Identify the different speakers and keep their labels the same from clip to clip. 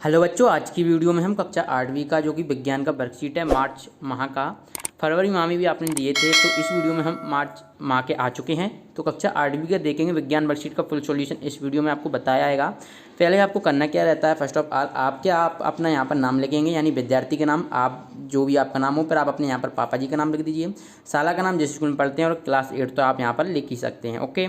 Speaker 1: Hello बच्चों, आज की वीडियो में हम कक्षा 8वीं का जो कि विज्ञान का वर्कशीट है मार्च माह का, फरवरी माह में भी आपने दिए थे, तो इस वीडियो में हम मार्च माह के आ चुके हैं। तो कक्षा 8वीं का देखेंगे विज्ञान वर्कशीट का फुल सॉल्यूशन इस वीडियो में आपको बताया आएगा। पहले आपको करना क्या रहता है, फर्स्ट ऑफ ऑल आप अपना यहाँ पर नाम लिखेंगे, यानी विद्यार्थी का नाम, आप जो भी आपका नाम हो, फिर आप अपने यहाँ पर पापा जी का नाम लिख दीजिए, साला का नाम जिस स्कूल में पढ़ते हैं, और क्लास 8 तो आप यहाँ पर लिख ही सकते हैं। ओके,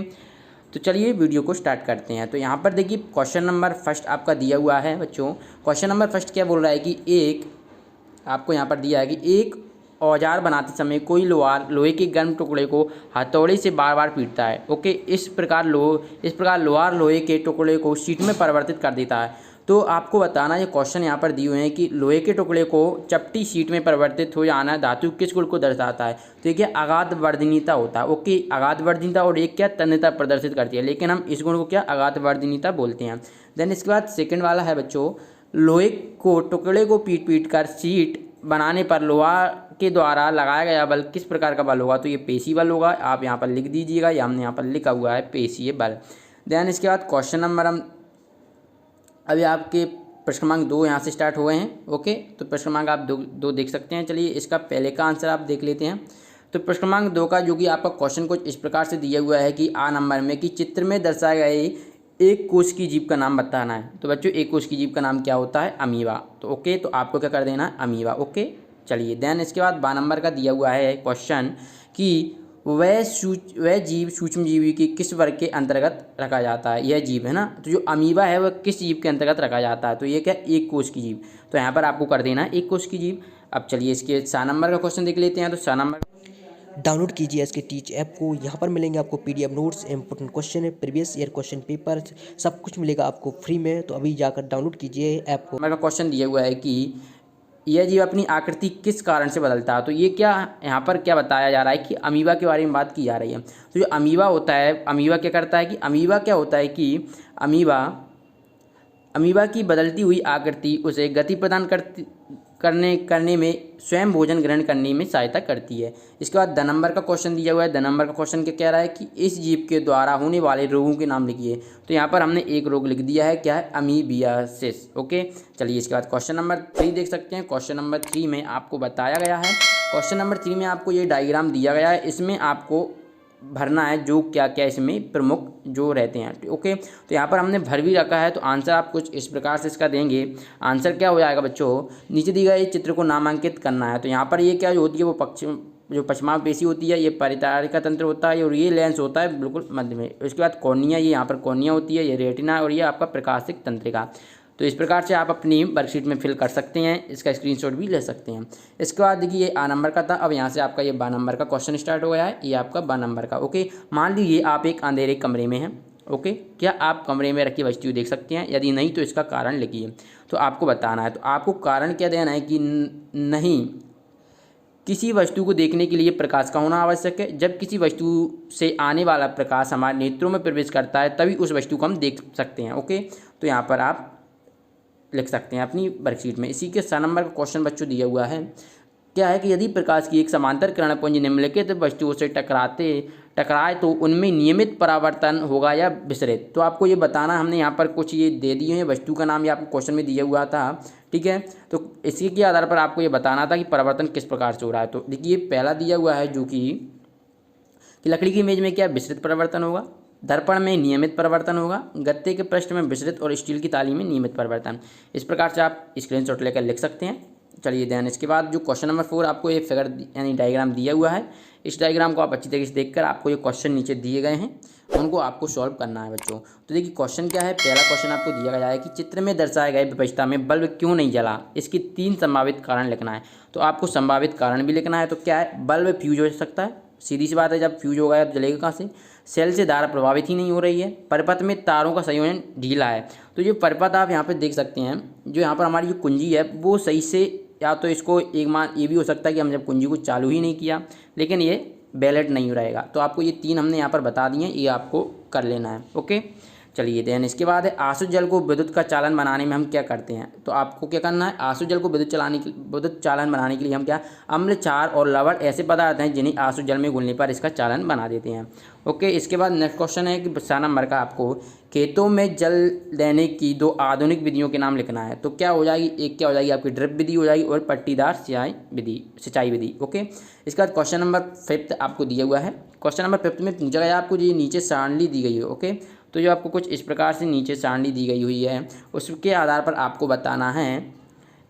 Speaker 1: तो चलिए वीडियो को स्टार्ट करते हैं। तो यहाँ पर देखिए क्वेश्चन नंबर फर्स्ट आपका दिया हुआ है बच्चों। क्वेश्चन नंबर फर्स्ट क्या बोल रहा है कि एक आपको यहाँ पर दिया है कि एक औजार बनाते समय कोई लोहे के गर्म टुकड़े को हथौड़े से बार बार पीटता है। ओके, इस प्रकार लोहार लोहे के टुकड़े को शीट में परिवर्तित कर देता है। तो आपको बताना, ये क्वेश्चन यहाँ पर दिए हुए हैं कि लोहे के टुकड़े को चपटी शीट में परिवर्तित हो जाना धातु किस गुण को दर्शाता है। तो ये क्या अगाध वर्धनीयता होता है। ओके, अगाध वर्धनीयता, और एक क्या तन्यता प्रदर्शित करती है, लेकिन हम इस गुण को क्या अगाध वर्धनीयता बोलते हैं। देन इसके बाद सेकंड वाला है बच्चों, लोहे को टुकड़े को पीट पीट कर शीट बनाने पर लोहा के द्वारा लगाया गया बल किस प्रकार का बल होगा। तो ये पेशी बल होगा, आप यहाँ पर लिख दीजिएगा, या हमने यहाँ पर लिखा हुआ है पेशीय बल। देन इसके बाद क्वेश्चन नंबर हम अभी आपके प्रश्न क्रमांक 2 यहाँ से स्टार्ट हुए हैं। ओके, तो प्रश्न क्रमांक आप दो देख सकते हैं। चलिए इसका पहले का आंसर आप देख लेते हैं। तो प्रश्न क्रमांक 2 का जो कि आपका क्वेश्चन कुछ इस प्रकार से दिया हुआ है कि आ नंबर में कि चित्र में दर्शाए गए एक कोश की जीव का नाम बताना है। तो बच्चों एक कोश की जीव का नाम क्या होता है, अमीबा। तो ओके, तो आपको क्या कर देना है, अमीबा। ओके, चलिए देन इसके बाद 12 नंबर का दिया हुआ है क्वेश्चन कि वह जीव सूक्ष्म जीवी के किस वर्ग के अंतर्गत रखा जाता है। यह जीव है ना, तो जो अमीबा है वह किस जीव के अंतर्गत रखा जाता है। तो ये क्या, एक कोश की जीव। तो यहाँ पर आपको कर देना है एक कोश की जीव। अब चलिए इसके 7 नंबर का क्वेश्चन देख लेते हैं। तो 7 नंबर,
Speaker 2: डाउनलोड कीजिए इसके टीच ऐप को। यहाँ पर मिलेंगे आपको PDF notes, important question, previous year question paper, सब कुछ मिलेगा आपको फ्री में। तो अभी जाकर डाउनलोड कीजिए ऐप को।
Speaker 1: नंबर का क्वेश्चन दिया हुआ है कि यह जीव अपनी आकृति किस कारण से बदलता है। तो ये क्या, यहाँ पर क्या बताया जा रहा है कि अमीबा के बारे में बात की जा रही है। तो जो अमीबा होता है, अमीबा क्या करता है कि अमीबा क्या होता है कि अमीबा की बदलती हुई आकृति उसे गति प्रदान करने में, स्वयं भोजन ग्रहण करने में सहायता करती है। इसके बाद 2 नंबर का क्वेश्चन दिया हुआ है। 2 नंबर का क्वेश्चन क्या कह रहा है कि इस जीव के द्वारा होने वाले रोगों के नाम लिखिए। तो यहाँ पर हमने एक रोग लिख दिया है, क्या है, अमीबियासिस। ओके, चलिए इसके बाद क्वेश्चन नंबर 3 देख सकते हैं। क्वेश्चन नंबर 3 में आपको बताया गया है, क्वेश्चन नंबर 3 में आपको ये डायग्राम दिया गया है, इसमें आपको भरना है जो क्या क्या इसमें प्रमुख जो रहते हैं। ओके, तो यहाँ पर हमने भर भी रखा है। तो आंसर आप कुछ इस प्रकार से इसका देंगे। आंसर क्या हो जाएगा बच्चों, नीचे दी गए चित्र को नामांकित करना है। तो यहाँ पर ये क्या जो होती है, वो जो पश्चिमापेशी होती है, ये परितारिका तंत्र होता है, और ये लेंस होता है बिल्कुल मध्य में। उसके बाद कॉर्निया, ये यहाँ पर कॉर्निया होती है, ये रेटिना, और ये आपका प्रकाशिक तंत्रिका। तो इस प्रकार से आप अपनी वर्कशीट में फिल कर सकते हैं, इसका स्क्रीनशॉट भी ले सकते हैं। इसके बाद देखिए ये आ नंबर का था। अब यहाँ से आपका ये 12 नंबर का क्वेश्चन स्टार्ट हो गया है, ये आपका 12 नंबर का। ओके, मान लीजिए आप एक अंधेरे कमरे में हैं। ओके, क्या आप कमरे में रखी वस्तु देख सकते हैं, यदि नहीं तो इसका कारण लिखिए। तो आपको बताना है, तो आपको कारण क्या देना है कि नहीं, किसी वस्तु को देखने के लिए प्रकाश का होना आवश्यक है। जब किसी वस्तु से आने वाला प्रकाश हमारे नेत्रों में प्रवेश करता है तभी उस वस्तु को हम देख सकते हैं। ओके, तो यहाँ पर आप लिख सकते हैं अपनी वर्कशीट में। इसी के 7 नंबर का क्वेश्चन बच्चों दिया हुआ है, क्या है कि यदि प्रकाश की एक समांतर किरण पुंज निम्नलिखित वस्तुओं से टकराए तो उनमें नियमित परावर्तन होगा या विसरित। तो आपको ये बताना, हमने यहाँ पर कुछ ये दे दिए हैं, वस्तु का नाम ये आपको क्वेश्चन में दिया हुआ था। ठीक है, तो इसी के आधार पर आपको ये बताना था कि परावर्तन किस प्रकार से हो रहा है। तो देखिए पहला दिया हुआ है जो कि लकड़ी की मेज में क्या विसरित परिवर्तन होगा, दर्पण में नियमित परिवर्तन होगा, गत्ते के पृष्ठ में विसरित, और स्टील की ताली में नियमित परिवर्तन। इस प्रकार से आप स्क्रीनशॉट लेकर लिख सकते हैं। चलिए ध्यान, इसके बाद जो क्वेश्चन नंबर 4 आपको एक फिगर यानी डायग्राम दिया हुआ है, इस डायग्राम को आप अच्छी तरीके से देखकर आपको ये क्वेश्चन नीचे दिए गए हैं, उनको आपको सॉल्व करना है बच्चों। तो देखिए क्वेश्चन क्या है, पहला क्वेश्चन आपको दिया गया है कि चित्र में दर्शाए गए विपरीतता में बल्ब क्यों नहीं जला, इसके 3 संभावित कारण लिखना है। तो आपको संभावित कारण भी लिखना है। तो क्या है, बल्ब फ्यूज हो सकता है, सीधी सी बात है, जब फ्यूज होगा तो जलेगा कहाँ से। सेल से धारा प्रभावित ही नहीं हो रही है। परिपथ में तारों का संयोजन ढीला है। तो जो परिपथ आप यहाँ पे देख सकते हैं, जो यहाँ पर हमारी जो कुंजी है वो सही से, या तो इसको एक मान ये भी हो सकता है कि हम जब कुंजी को चालू ही नहीं किया, लेकिन ये बैलेट नहीं रहेगा। तो आपको ये 3 हमने यहाँ पर बता दिए हैं, ये आपको कर लेना है। ओके, चलिए देन इसके बाद है आसुत जल को विद्युत का चालन बनाने में हम क्या करते हैं। तो आपको क्या करना है, आसुत जल को विद्युत चालन बनाने के लिए हम क्या, अम्ल, क्षार और लवण ऐसे पदार्थ हैं जिन्हें आसुत जल में घुलने पर इसका चालन बना देते हैं। ओके, इसके बाद नेक्स्ट क्वेश्चन है कि 7 नंबर का, आपको खेतों में जल देने की 2 आधुनिक विधियों के नाम लिखना है। तो क्या हो जाएगी, एक क्या हो जाएगी आपकी ड्रिप विधि हो जाएगी और पट्टीदार सिंचाई विधि। ओके, इसके बाद क्वेश्चन नंबर 5 आपको दिया हुआ है। क्वेश्चन नंबर 5 में पूछा गया आपको, ये नीचे सारणी दी गई है। ओके, तो जो आपको कुछ इस प्रकार से नीचे सारणी दी गई हुई है, उसके आधार पर आपको बताना है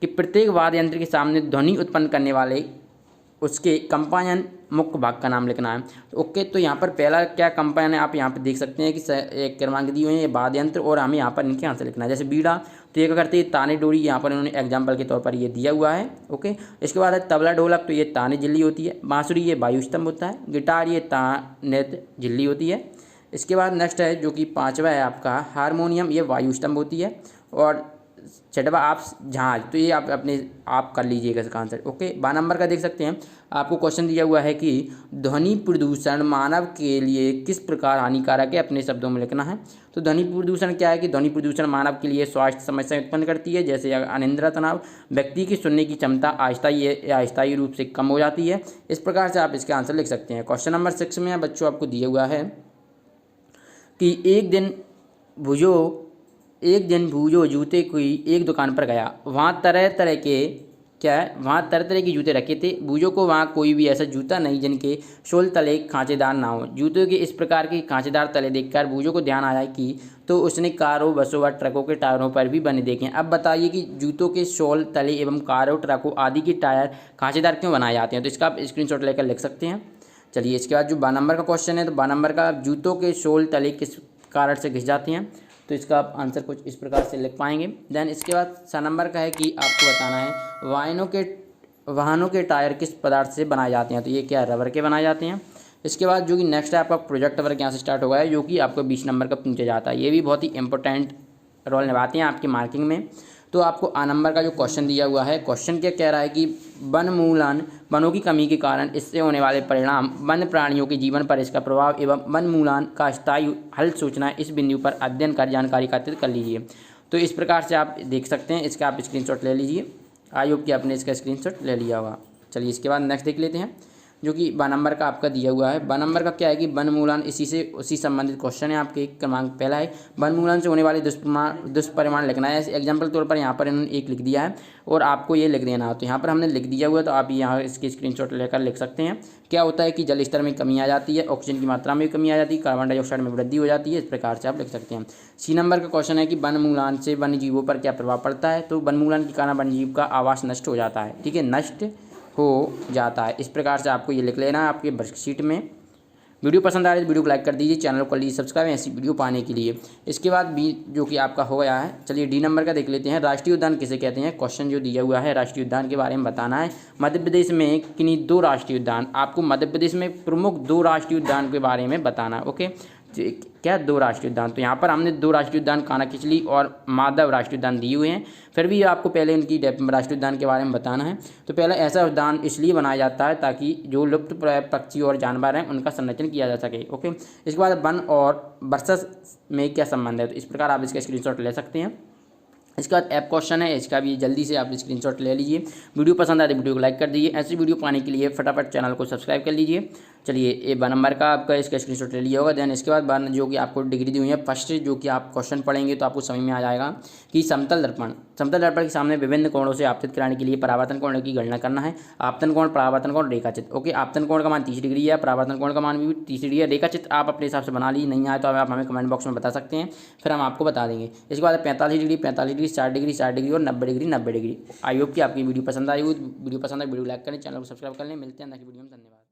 Speaker 1: कि प्रत्येक वाद्य यंत्र के सामने ध्वनि उत्पन्न करने वाले उसके कंपायन मुख्य भाग का नाम लिखना है। तो ओके, तो यहाँ पर पहला क्या कंपायन है, आप यहाँ पर देख सकते हैं कि एक क्रमांक दी हुई है, ये वाद्य यंत्र, और हमें यहाँ पर इनके आंसर लिखना है। जैसे बीड़ा, तो ये क्या करते हैं, ताने डोरी, यहाँ पर इन्होंने एग्जाम्पल के तौर पर ये दिया हुआ है। ओके, इसके बाद है तबला ढोलक, तो ये ताने झिल्ली होती है। बांसुरी, ये वायु स्तंभ होता है। गिटार, ये ताने झिल्ली होती है। इसके बाद नेक्स्ट है जो कि 5वां है आपका हारमोनियम, ये वायु स्तंभ होती है। और 6वां आप जहाज, तो ये आप कर लीजिएगा इसका आंसर। ओके, 12 नंबर का देख सकते हैं, आपको क्वेश्चन दिया हुआ है कि ध्वनि प्रदूषण मानव के लिए किस प्रकार हानिकारक है, अपने शब्दों में लिखना है। तो ध्वनि प्रदूषण क्या है कि ध्वनि प्रदूषण मानव के लिए स्वास्थ्य समस्याएं उत्पन्न करती है, जैसे अनिद्रा तनाव, व्यक्ति की सुनने की क्षमता अस्थायी रूप से कम हो जाती है। इस प्रकार से आप इसका आंसर लिख सकते हैं। क्वेश्चन नंबर 6 में बच्चों आपको दिया हुआ है कि एक दिन भूजो जूते की एक दुकान पर गया, वहाँ तरह तरह के जूते रखे थे। भूजो को वहाँ कोई भी ऐसा जूता नहीं जिनके सोल तले खांचेदार ना हो। जूतों के इस प्रकार के खांचेदार तले देखकर भूजो को ध्यान आया कि तो उसने कारों, बसों व ट्रकों के टायरों पर भी बने देखे। अब बताइए कि जूतों के सोल तले एवं कारों, ट्रकों आदि के टायर खांचेदार क्यों बनाए जाते हैं। तो इसका आप स्क्रीनशॉट लेकर लिख सकते हैं। चलिए, इसके बाद जो 12 नंबर का क्वेश्चन है, तो 12 नंबर का, जूतों के सोल तले किस कारण से घिस जाते हैं। तो इसका आप आंसर कुछ इस प्रकार से लिख पाएंगे। देन इसके बाद 7 नंबर का है कि आपको बताना है वाहनों के टायर किस पदार्थ से बनाए जाते हैं। तो ये क्या, रबर के बनाए जाते हैं। इसके बाद जो कि नेक्स्ट है आपका प्रोजेक्ट वर्क, यहाँ से स्टार्ट होगा है, जो कि आपको 20 नंबर का पूछा जाता है। ये भी बहुत ही इंपॉर्टेंट रोल निभाते हैं आपकी मार्किंग में। तो आपको आ नंबर का जो क्वेश्चन दिया हुआ है, क्वेश्चन क्या कह रहा है कि वनों की कमी के कारण इससे होने वाले परिणाम, वन्य प्राणियों के जीवन पर इसका प्रभाव एवं वनमूलन का स्थायी हल सूचना, इस बिंदु पर अध्ययन कर जानकारी एकत्रित कर लीजिए। तो इस प्रकार से आप देख सकते हैं, इसका आप स्क्रीनशॉट ले लीजिए। आई होप कि आपने इसका स्क्रीनशॉट ले लिया होगा। चलिए, इसके बाद नेक्स्ट देख लेते हैं, जो कि 12 नंबर का आपका दिया हुआ है। 12 नंबर का क्या है कि वनमूलन, उसी संबंधित क्वेश्चन है। आपके क्रमांक पहला है, वनमूलन से होने वाले दुष्परिणाम लिखना है। एग्जाम्पल तौर पर यहाँ पर इन्होंने एक लिख दिया है और आपको ये लिख देना है। तो यहाँ पर हमने लिख दिया हुआ है, तो आप यहाँ इसकी स्क्रीनशॉट लेकर लिख सकते हैं। क्या होता है कि जल स्तर में कमी आ जाती है, ऑक्सीजन की मात्रा में कमी आ जाती है, कार्बन डाइऑक्साइड में वृद्धि हो जाती है। इस प्रकार से आप लिख सकते हैं। सी नंबर का क्वेश्चन है कि वनमूलन से वन्य जीवों पर क्या प्रभाव पड़ता है। तो वनमूलन के कारण वन्य जीव का आवास नष्ट हो जाता है। ठीक है, नष्ट हो जाता है। इस प्रकार से आपको ये लिख लेना है आपके वर्कशीट में। वीडियो पसंद आ रही है तो वीडियो को लाइक कर दीजिए, चैनल को कर लीजिए सब्सक्राइब ऐसी वीडियो पाने के लिए। इसके बाद बी जो कि आपका हो गया है। चलिए, डी नंबर का देख लेते हैं, राष्ट्रीय उद्यान किसे कहते हैं। क्वेश्चन जो दिया हुआ है, राष्ट्रीय उद्यान के बारे में बताना है। मध्य प्रदेश में किन्हीं 2 राष्ट्रीय उद्यान, आपको मध्य प्रदेश में प्रमुख 2 राष्ट्रीय उद्यान के बारे में बताना है। ओके, क्या 2 राष्ट्रीय उद्यान, तो यहाँ पर हमने 2 राष्ट्रीय उद्यान कानाकिचली और माधव राष्ट्रीय उद्यान दिए हुए हैं। फिर भी आपको पहले इनकी राष्ट्रीय उद्यान के बारे में बताना है। तो पहला ऐसा उद्यान इसलिए बनाया जाता है ताकि जो लुप्त प्राय पक्षी और जानवर हैं उनका संरक्षण किया जा सके। ओके, इसके बाद वन और वर्षस में क्या संबंध है। तो इस प्रकार आप इसका स्क्रीनशॉट ले सकते हैं। इसके बाद ऐप क्वेश्चन है, इसका भी जल्दी से आप स्क्रीनशॉट ले लीजिए। वीडियो पसंद आए तो वीडियो को लाइक कर दीजिए। ऐसी वीडियो पाने के लिए फटाफट चैनल को सब्सक्राइब कर लीजिए। चलिए, ये 12 नंबर का आपका इसका स्क्रीनशॉट ले लिया होगा। देन इसके बाद जो कि आपको डिग्री दी हुई है, फर्स्ट जो कि आप क्वेश्चन पढ़ेंगे तो आपको समझ में आ जाएगा कि समतल दर्पण के सामने विभिन्न कोणों से आपतित कराने के लिए परावर्तन कोण की गणना करना है। आपतन कोण, परावर्तन कोण, रेखाचित्र। ओके, आपतन कोण का मान 30 डिग्री है, परावर्तन कोण का मान भी 30 डिग्री है। रेखाचित्र आप अपने हिसाब से बना लीजिए, नहीं आए तो आप हमें कमेंट बॉक्स में बता सकते हैं, फिर हम आपको बता देंगे। इसके बाद 45 डिग्री, 60 डिग्री और 90 डिग्री। आई होप कि आपकी वीडियो पसंद आई हो। वीडियो पसंद है वीडियो लाइक करें, चैनल को सब्सक्राइब कर लें। मिलते हैं नेक्स्ट वीडियो में। धन्यवाद।